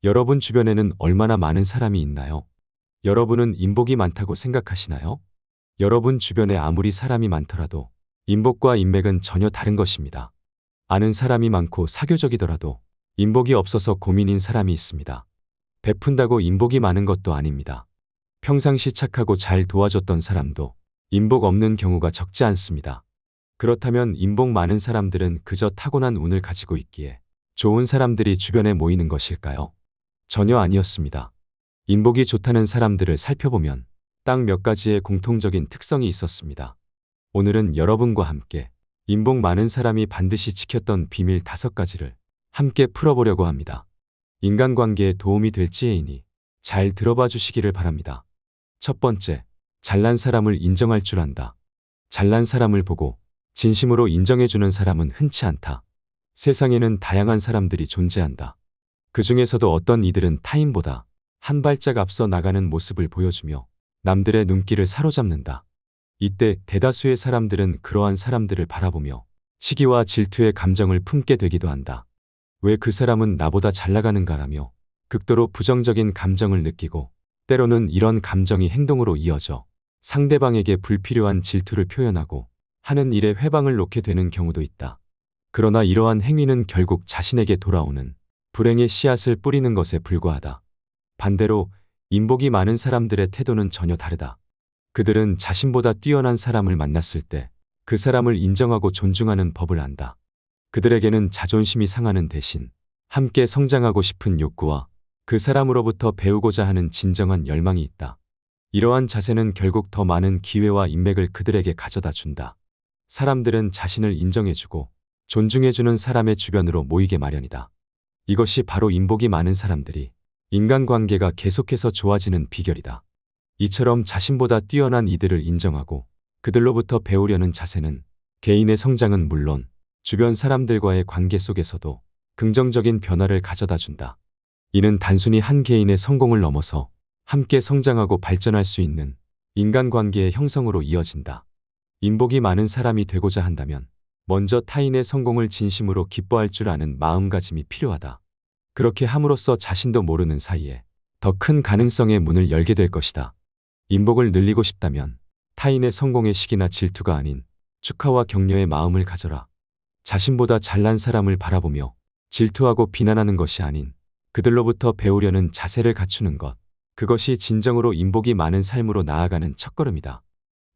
여러분 주변에는 얼마나 많은 사람이 있나요? 여러분은 인복이 많다고 생각하시나요? 여러분 주변에 아무리 사람이 많더라도 인복과 인맥은 전혀 다른 것입니다. 아는 사람이 많고 사교적이더라도 인복이 없어서 고민인 사람이 있습니다. 베푼다고 인복이 많은 것도 아닙니다. 평상시 착하고 잘 도와줬던 사람도 인복 없는 경우가 적지 않습니다. 그렇다면 인복 많은 사람들은 그저 타고난 운을 가지고 있기에 좋은 사람들이 주변에 모이는 것일까요? 전혀 아니었습니다. 인복이 좋다는 사람들을 살펴보면 딱 몇 가지의 공통적인 특성이 있었습니다. 오늘은 여러분과 함께 인복 많은 사람이 반드시 지켰던 비밀 5가지를 함께 풀어보려고 합니다. 인간관계에 도움이 될지혜이니 잘 들어봐 주시기를 바랍니다. 첫 번째, 잘난 사람을 인정할 줄 안다. 잘난 사람을 보고 진심으로 인정해주는 사람은 흔치 않다. 세상에는 다양한 사람들이 존재한다. 그 중에서도 어떤 이들은 타인보다 한 발짝 앞서 나가는 모습을 보여주며 남들의 눈길을 사로잡는다. 이때 대다수의 사람들은 그러한 사람들을 바라보며 시기와 질투의 감정을 품게 되기도 한다. 왜 그 사람은 나보다 잘 나가는가라며 극도로 부정적인 감정을 느끼고 때로는 이런 감정이 행동으로 이어져 상대방에게 불필요한 질투를 표현하고 하는 일에 회방을 놓게 되는 경우도 있다. 그러나 이러한 행위는 결국 자신에게 돌아오는 불행의 씨앗을 뿌리는 것에 불과하다. 반대로 인복이 많은 사람들의 태도는 전혀 다르다. 그들은 자신보다 뛰어난 사람을 만났을 때 그 사람을 인정하고 존중하는 법을 안다. 그들에게는 자존심이 상하는 대신 함께 성장하고 싶은 욕구와 그 사람으로부터 배우고자 하는 진정한 열망이 있다. 이러한 자세는 결국 더 많은 기회와 인맥을 그들에게 가져다 준다. 사람들은 자신을 인정해주고 존중해주는 사람의 주변으로 모이게 마련이다. 이것이 바로 인복이 많은 사람들이 인간관계가 계속해서 좋아지는 비결이다. 이처럼 자신보다 뛰어난 이들을 인정하고 그들로부터 배우려는 자세는 개인의 성장은 물론 주변 사람들과의 관계 속에서도 긍정적인 변화를 가져다 준다. 이는 단순히 한 개인의 성공을 넘어서 함께 성장하고 발전할 수 있는 인간관계의 형성으로 이어진다. 인복이 많은 사람이 되고자 한다면 먼저 타인의 성공을 진심으로 기뻐할 줄 아는 마음가짐이 필요하다. 그렇게 함으로써 자신도 모르는 사이에 더 큰 가능성의 문을 열게 될 것이다. 인복을 늘리고 싶다면 타인의 성공의 시기나 질투가 아닌 축하와 격려의 마음을 가져라. 자신보다 잘난 사람을 바라보며 질투하고 비난하는 것이 아닌 그들로부터 배우려는 자세를 갖추는 것. 그것이 진정으로 인복이 많은 삶으로 나아가는 첫걸음이다.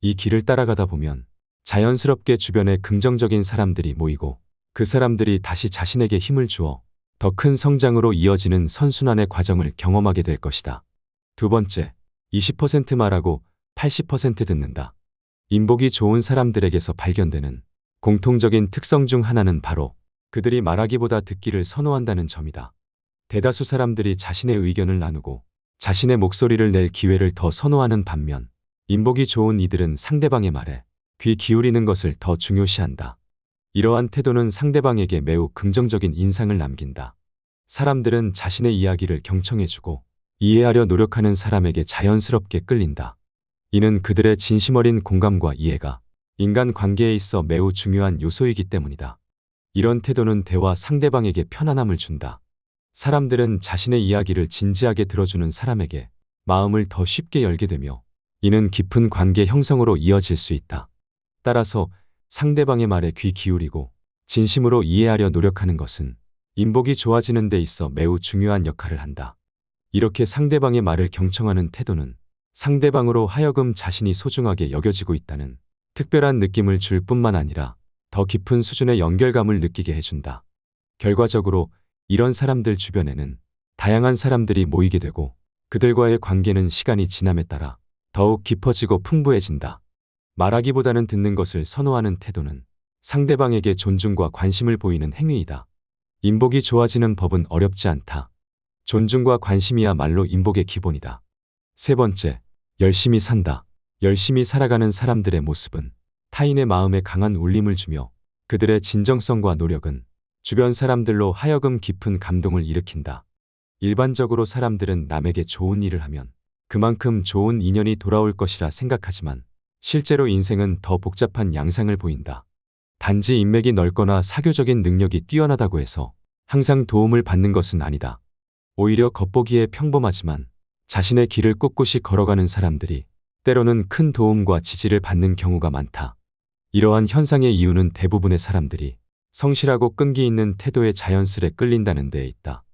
이 길을 따라가다 보면 자연스럽게 주변에 긍정적인 사람들이 모이고 그 사람들이 다시 자신에게 힘을 주어 더 큰 성장으로 이어지는 선순환의 과정을 경험하게 될 것이다. 두 번째, 20% 말하고 80% 듣는다. 인복이 좋은 사람들에게서 발견되는 공통적인 특성 중 하나는 바로 그들이 말하기보다 듣기를 선호한다는 점이다. 대다수 사람들이 자신의 의견을 나누고 자신의 목소리를 낼 기회를 더 선호하는 반면 인복이 좋은 이들은 상대방의 말에 귀 기울이는 것을 더 중요시한다. 이러한 태도는 상대방에게 매우 긍정적인 인상을 남긴다. 사람들은 자신의 이야기를 경청해주고 이해하려 노력하는 사람에게 자연스럽게 끌린다. 이는 그들의 진심 어린 공감과 이해가 인간 관계에 있어 매우 중요한 요소이기 때문이다. 이런 태도는 대화 상대방에게 편안함을 준다. 사람들은 자신의 이야기를 진지하게 들어주는 사람에게 마음을 더 쉽게 열게 되며 이는 깊은 관계 형성으로 이어질 수 있다. 따라서 상대방의 말에 귀 기울이고 진심으로 이해하려 노력하는 것은 인복이 좋아지는 데 있어 매우 중요한 역할을 한다. 이렇게 상대방의 말을 경청하는 태도는 상대방으로 하여금 자신이 소중하게 여겨지고 있다는 특별한 느낌을 줄 뿐만 아니라 더 깊은 수준의 연결감을 느끼게 해준다. 결과적으로 이런 사람들 주변에는 다양한 사람들이 모이게 되고 그들과의 관계는 시간이 지남에 따라 더욱 깊어지고 풍부해진다. 말하기보다는 듣는 것을 선호하는 태도는 상대방에게 존중과 관심을 보이는 행위이다. 인복이 좋아지는 법은 어렵지 않다. 존중과 관심이야말로 인복의 기본이다. 세 번째, 열심히 산다. 열심히 살아가는 사람들의 모습은 타인의 마음에 강한 울림을 주며 그들의 진정성과 노력은 주변 사람들로 하여금 깊은 감동을 일으킨다. 일반적으로 사람들은 남에게 좋은 일을 하면 그만큼 좋은 인연이 돌아올 것이라 생각하지만 실제로 인생은 더 복잡한 양상을 보인다. 단지 인맥이 넓거나 사교적인 능력이 뛰어나다고 해서 항상 도움을 받는 것은 아니다. 오히려 겉보기에 평범하지만 자신의 길을 꿋꿋이 걸어가는 사람들이 때로는 큰 도움과 지지를 받는 경우가 많다. 이러한 현상의 이유는 대부분의 사람들이 성실하고 끈기 있는 태도에 자연스레 끌린다는 데에 있다.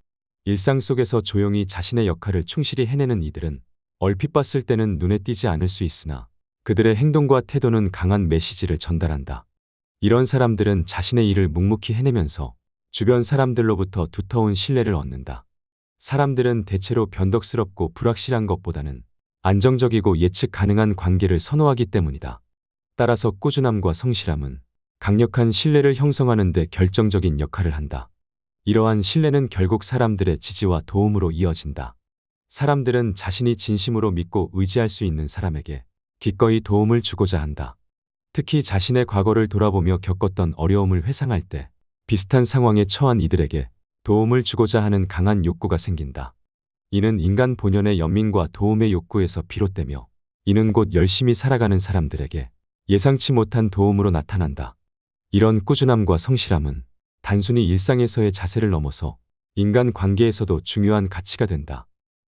일상 속에서 조용히 자신의 역할을 충실히 해내는 이들은 얼핏 봤을 때는 눈에 띄지 않을 수 있으나 그들의 행동과 태도는 강한 메시지를 전달한다. 이런 사람들은 자신의 일을 묵묵히 해내면서 주변 사람들로부터 두터운 신뢰를 얻는다. 사람들은 대체로 변덕스럽고 불확실한 것보다는 안정적이고 예측 가능한 관계를 선호하기 때문이다. 따라서 꾸준함과 성실함은 강력한 신뢰를 형성하는 데 결정적인 역할을 한다. 이러한 신뢰는 결국 사람들의 지지와 도움으로 이어진다. 사람들은 자신이 진심으로 믿고 의지할 수 있는 사람에게 기꺼이 도움을 주고자 한다. 특히 자신의 과거를 돌아보며 겪었던 어려움을 회상할 때 비슷한 상황에 처한 이들에게 도움을 주고자 하는 강한 욕구가 생긴다. 이는 인간 본연의 연민과 도움의 욕구에서 비롯되며 이는 곧 열심히 살아가는 사람들에게 예상치 못한 도움으로 나타난다. 이런 꾸준함과 성실함은 단순히 일상에서의 자세를 넘어서 인간 관계에서도 중요한 가치가 된다.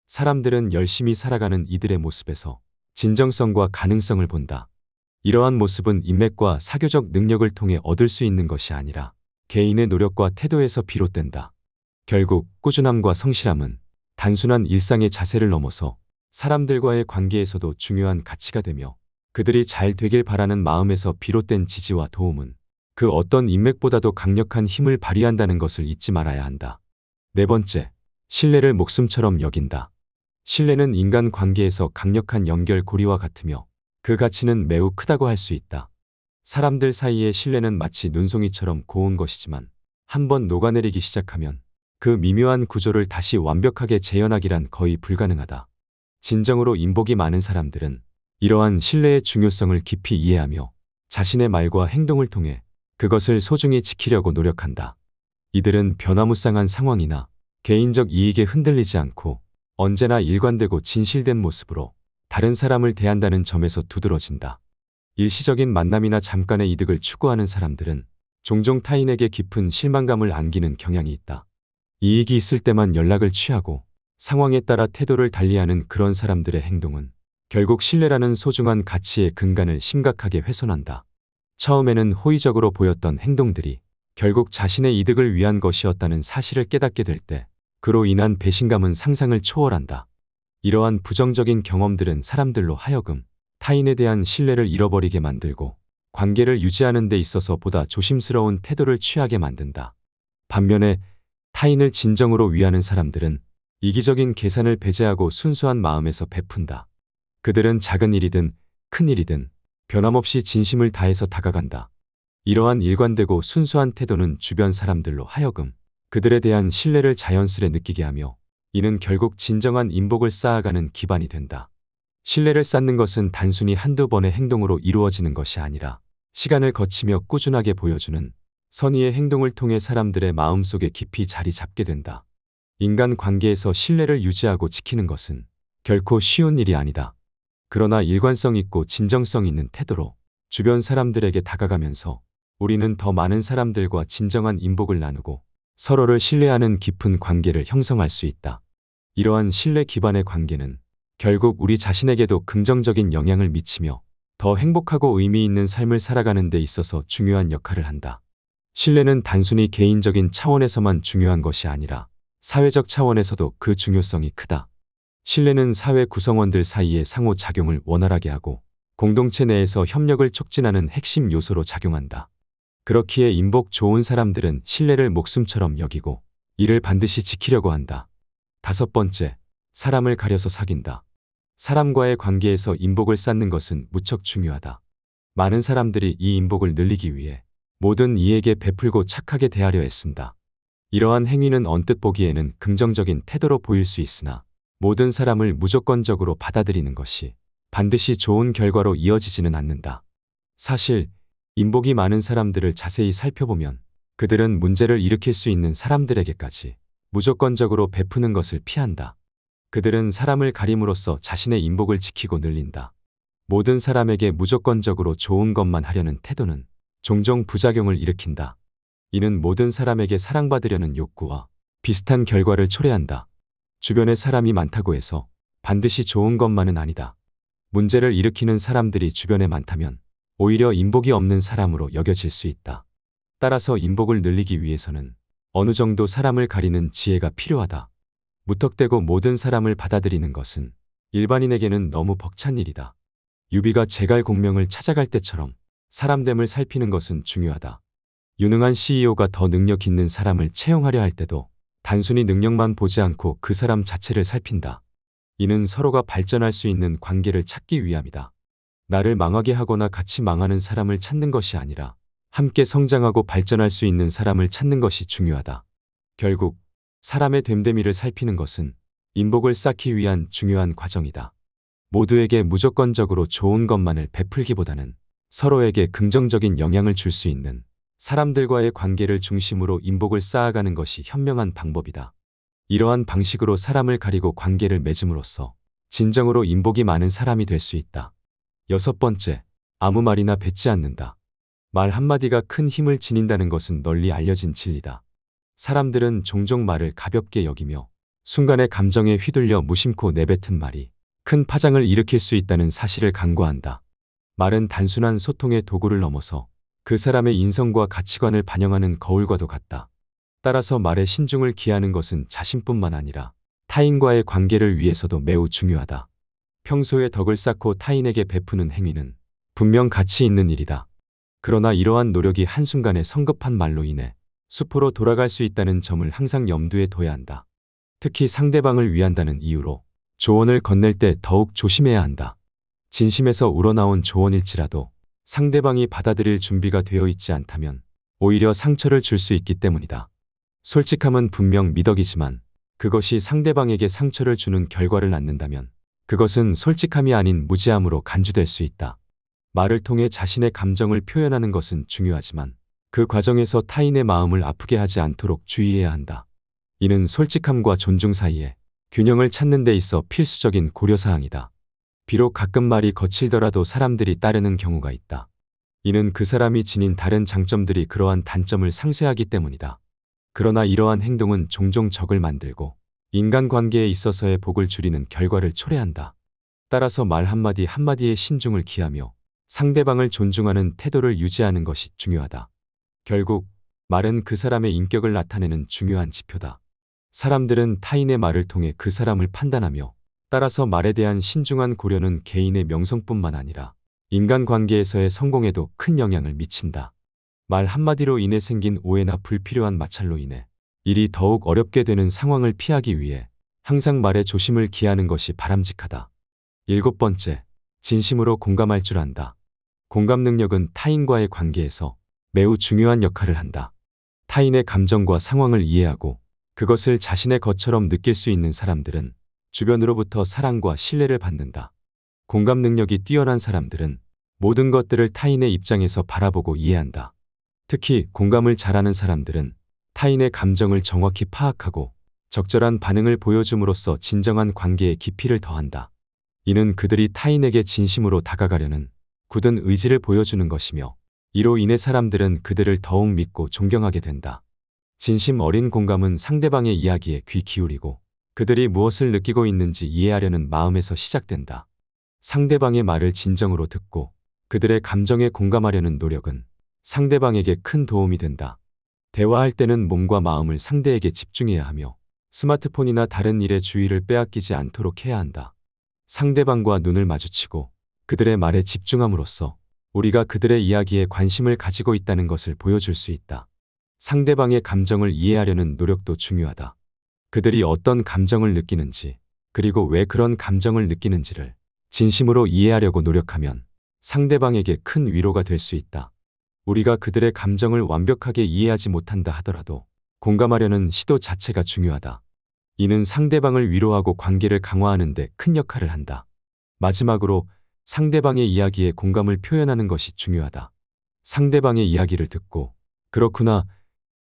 사람들은 열심히 살아가는 이들의 모습에서 진정성과 가능성을 본다. 이러한 모습은 인맥과 사교적 능력을 통해 얻을 수 있는 것이 아니라 개인의 노력과 태도에서 비롯된다. 결국 꾸준함과 성실함은 단순한 일상의 자세를 넘어서 사람들과의 관계에서도 중요한 가치가 되며 그들이 잘 되길 바라는 마음에서 비롯된 지지와 도움은 그 어떤 인맥보다도 강력한 힘을 발휘한다는 것을 잊지 말아야 한다. 네 번째, 신뢰를 목숨처럼 여긴다. 신뢰는 인간 관계에서 강력한 연결고리와 같으며 그 가치는 매우 크다고 할 수 있다. 사람들 사이의 신뢰는 마치 눈송이처럼 고운 것이지만 한번 녹아내리기 시작하면 그 미묘한 구조를 다시 완벽하게 재현하기란 거의 불가능하다. 진정으로 인복이 많은 사람들은 이러한 신뢰의 중요성을 깊이 이해하며 자신의 말과 행동을 통해 그것을 소중히 지키려고 노력한다. 이들은 변화무쌍한 상황이나 개인적 이익에 흔들리지 않고 언제나 일관되고 진실된 모습으로 다른 사람을 대한다는 점에서 두드러진다. 일시적인 만남이나 잠깐의 이득을 추구하는 사람들은 종종 타인에게 깊은 실망감을 안기는 경향이 있다. 이익이 있을 때만 연락을 취하고 상황에 따라 태도를 달리하는 그런 사람들의 행동은 결국 신뢰라는 소중한 가치의 근간을 심각하게 훼손한다. 처음에는 호의적으로 보였던 행동들이 결국 자신의 이득을 위한 것이었다는 사실을 깨닫게 될 때 그로 인한 배신감은 상상을 초월한다. 이러한 부정적인 경험들은 사람들로 하여금 타인에 대한 신뢰를 잃어버리게 만들고 관계를 유지하는 데 있어서 보다 조심스러운 태도를 취하게 만든다. 반면에 타인을 진정으로 위하는 사람들은 이기적인 계산을 배제하고 순수한 마음에서 베푼다. 그들은 작은 일이든 큰 일이든 변함없이 진심을 다해서 다가간다. 이러한 일관되고 순수한 태도는 주변 사람들로 하여금 그들에 대한 신뢰를 자연스레 느끼게 하며 이는 결국 진정한 인복을 쌓아가는 기반이 된다. 신뢰를 쌓는 것은 단순히 한두 번의 행동으로 이루어지는 것이 아니라 시간을 거치며 꾸준하게 보여주는 선의의 행동을 통해 사람들의 마음속에 깊이 자리 잡게 된다. 인간 관계에서 신뢰를 유지하고 지키는 것은 결코 쉬운 일이 아니다. 그러나 일관성 있고 진정성 있는 태도로 주변 사람들에게 다가가면서 우리는 더 많은 사람들과 진정한 인복을 나누고 서로를 신뢰하는 깊은 관계를 형성할 수 있다. 이러한 신뢰 기반의 관계는 결국 우리 자신에게도 긍정적인 영향을 미치며 더 행복하고 의미 있는 삶을 살아가는 데 있어서 중요한 역할을 한다. 신뢰는 단순히 개인적인 차원에서만 중요한 것이 아니라 사회적 차원에서도 그 중요성이 크다. 신뢰는 사회 구성원들 사이의 상호작용을 원활하게 하고 공동체 내에서 협력을 촉진하는 핵심 요소로 작용한다. 그렇기에 인복 좋은 사람들은 신뢰를 목숨처럼 여기고 이를 반드시 지키려고 한다. 다섯 번째, 사람을 가려서 사귄다. 사람과의 관계에서 인복을 쌓는 것은 무척 중요하다. 많은 사람들이 이 인복을 늘리기 위해 모든 이에게 베풀고 착하게 대하려 애쓴다. 이러한 행위는 언뜻 보기에는 긍정적인 태도로 보일 수 있으나 모든 사람을 무조건적으로 받아들이는 것이 반드시 좋은 결과로 이어지지는 않는다. 사실 인복이 많은 사람들을 자세히 살펴보면 그들은 문제를 일으킬 수 있는 사람들에게까지 무조건적으로 베푸는 것을 피한다. 그들은 사람을 가림으로써 자신의 인복을 지키고 늘린다. 모든 사람에게 무조건적으로 좋은 것만 하려는 태도는 종종 부작용을 일으킨다. 이는 모든 사람에게 사랑받으려는 욕구와 비슷한 결과를 초래한다. 주변에 사람이 많다고 해서 반드시 좋은 것만은 아니다. 문제를 일으키는 사람들이 주변에 많다면 오히려 인복이 없는 사람으로 여겨질 수 있다. 따라서 인복을 늘리기 위해서는 어느 정도 사람을 가리는 지혜가 필요하다. 무턱대고 모든 사람을 받아들이는 것은 일반인에게는 너무 벅찬 일이다. 유비가 제갈공명을 찾아갈 때처럼 사람됨을 살피는 것은 중요하다. 유능한 CEO가 더 능력 있는 사람을 채용하려 할 때도 단순히 능력만 보지 않고 그 사람 자체를 살핀다. 이는 서로가 발전할 수 있는 관계를 찾기 위함이다. 나를 망하게 하거나 같이 망하는 사람을 찾는 것이 아니라 함께 성장하고 발전할 수 있는 사람을 찾는 것이 중요하다. 결국 사람의 됨됨이를 살피는 것은 인복을 쌓기 위한 중요한 과정이다. 모두에게 무조건적으로 좋은 것만을 베풀기보다는 서로에게 긍정적인 영향을 줄 수 있는 사람들과의 관계를 중심으로 인복을 쌓아가는 것이 현명한 방법이다. 이러한 방식으로 사람을 가리고 관계를 맺음으로써 진정으로 인복이 많은 사람이 될 수 있다. 6번째, 아무 말이나 뱉지 않는다. 말 한마디가 큰 힘을 지닌다는 것은 널리 알려진 진리다. 사람들은 종종 말을 가볍게 여기며 순간의 감정에 휘둘려 무심코 내뱉은 말이 큰 파장을 일으킬 수 있다는 사실을 간과한다. 말은 단순한 소통의 도구를 넘어서 그 사람의 인성과 가치관을 반영하는 거울과도 같다. 따라서 말에 신중을 기하는 것은 자신뿐만 아니라 타인과의 관계를 위해서도 매우 중요하다. 평소에 덕을 쌓고 타인에게 베푸는 행위는 분명 가치 있는 일이다. 그러나 이러한 노력이 한순간에 성급한 말로 인해 수포로 돌아갈 수 있다는 점을 항상 염두에 둬야 한다. 특히 상대방을 위한다는 이유로 조언을 건넬 때 더욱 조심해야 한다. 진심에서 우러나온 조언일지라도 상대방이 받아들일 준비가 되어 있지 않다면 오히려 상처를 줄 수 있기 때문이다. 솔직함은 분명 미덕이지만 그것이 상대방에게 상처를 주는 결과를 낳는다면 그것은 솔직함이 아닌 무지함으로 간주될 수 있다. 말을 통해 자신의 감정을 표현하는 것은 중요하지만 그 과정에서 타인의 마음을 아프게 하지 않도록 주의해야 한다. 이는 솔직함과 존중 사이에 균형을 찾는 데 있어 필수적인 고려사항이다. 비록 가끔 말이 거칠더라도 사람들이 따르는 경우가 있다. 이는 그 사람이 지닌 다른 장점들이 그러한 단점을 상쇄하기 때문이다. 그러나 이러한 행동은 종종 적을 만들고 인간관계에 있어서의 복을 줄이는 결과를 초래한다. 따라서 말 한마디 한마디에 신중을 기하며 상대방을 존중하는 태도를 유지하는 것이 중요하다. 결국 말은 그 사람의 인격을 나타내는 중요한 지표다. 사람들은 타인의 말을 통해 그 사람을 판단하며 따라서 말에 대한 신중한 고려는 개인의 명성뿐만 아니라 인간관계에서의 성공에도 큰 영향을 미친다. 말 한마디로 인해 생긴 오해나 불필요한 마찰로 인해 일이 더욱 어렵게 되는 상황을 피하기 위해 항상 말에 조심을 기하는 것이 바람직하다. 7번째, 진심으로 공감할 줄 안다. 공감 능력은 타인과의 관계에서 매우 중요한 역할을 한다. 타인의 감정과 상황을 이해하고 그것을 자신의 것처럼 느낄 수 있는 사람들은 주변으로부터 사랑과 신뢰를 받는다. 공감 능력이 뛰어난 사람들은 모든 것들을 타인의 입장에서 바라보고 이해한다. 특히 공감을 잘하는 사람들은 타인의 감정을 정확히 파악하고 적절한 반응을 보여줌으로써 진정한 관계의 깊이를 더한다. 이는 그들이 타인에게 진심으로 다가가려는 굳은 의지를 보여주는 것이며 이로 인해 사람들은 그들을 더욱 믿고 존경하게 된다. 진심 어린 공감은 상대방의 이야기에 귀 기울이고 그들이 무엇을 느끼고 있는지 이해하려는 마음에서 시작된다. 상대방의 말을 진정으로 듣고 그들의 감정에 공감하려는 노력은 상대방에게 큰 도움이 된다. 대화할 때는 몸과 마음을 상대에게 집중해야 하며 스마트폰이나 다른 일에 주의를 빼앗기지 않도록 해야 한다. 상대방과 눈을 마주치고 그들의 말에 집중함으로써 우리가 그들의 이야기에 관심을 가지고 있다는 것을 보여줄 수 있다. 상대방의 감정을 이해하려는 노력도 중요하다. 그들이 어떤 감정을 느끼는지, 그리고 왜 그런 감정을 느끼는지를 진심으로 이해하려고 노력하면 상대방에게 큰 위로가 될 수 있다. 우리가 그들의 감정을 완벽하게 이해하지 못한다 하더라도 공감하려는 시도 자체가 중요하다. 이는 상대방을 위로하고 관계를 강화하는 데 큰 역할을 한다. 마지막으로 상대방의 이야기에 공감을 표현하는 것이 중요하다. 상대방의 이야기를 듣고 그렇구나,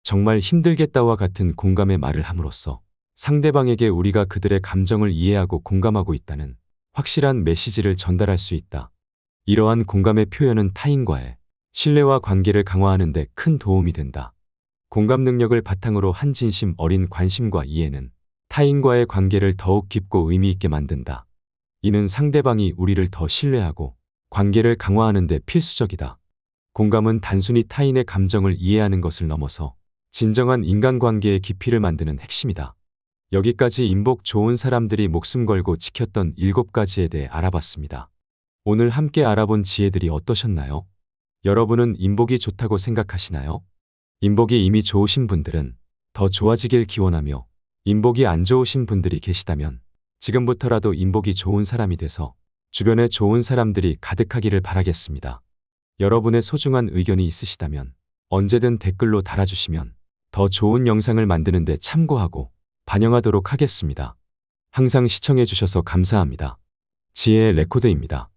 정말 힘들겠다와 같은 공감의 말을 함으로써 상대방에게 우리가 그들의 감정을 이해하고 공감하고 있다는 확실한 메시지를 전달할 수 있다. 이러한 공감의 표현은 타인과의 신뢰와 관계를 강화하는 데 큰 도움이 된다. 공감 능력을 바탕으로 한 진심 어린 관심과 이해는 타인과의 관계를 더욱 깊고 의미 있게 만든다. 이는 상대방이 우리를 더 신뢰하고 관계를 강화하는 데 필수적이다. 공감은 단순히 타인의 감정을 이해하는 것을 넘어서 진정한 인간관계의 깊이를 만드는 핵심이다. 여기까지 인복 좋은 사람들이 목숨 걸고 지켰던 7가지에 대해 알아봤습니다. 오늘 함께 알아본 지혜들이 어떠셨나요? 여러분은 인복이 좋다고 생각하시나요? 인복이 이미 좋으신 분들은 더 좋아지길 기원하며, 인복이 안 좋으신 분들이 계시다면 지금부터라도 인복이 좋은 사람이 돼서 주변에 좋은 사람들이 가득하기를 바라겠습니다. 여러분의 소중한 의견이 있으시다면 언제든 댓글로 달아주시면 더 좋은 영상을 만드는 데 참고하고 반영하도록 하겠습니다. 항상 시청해주셔서 감사합니다. 지혜의 레코드입니다.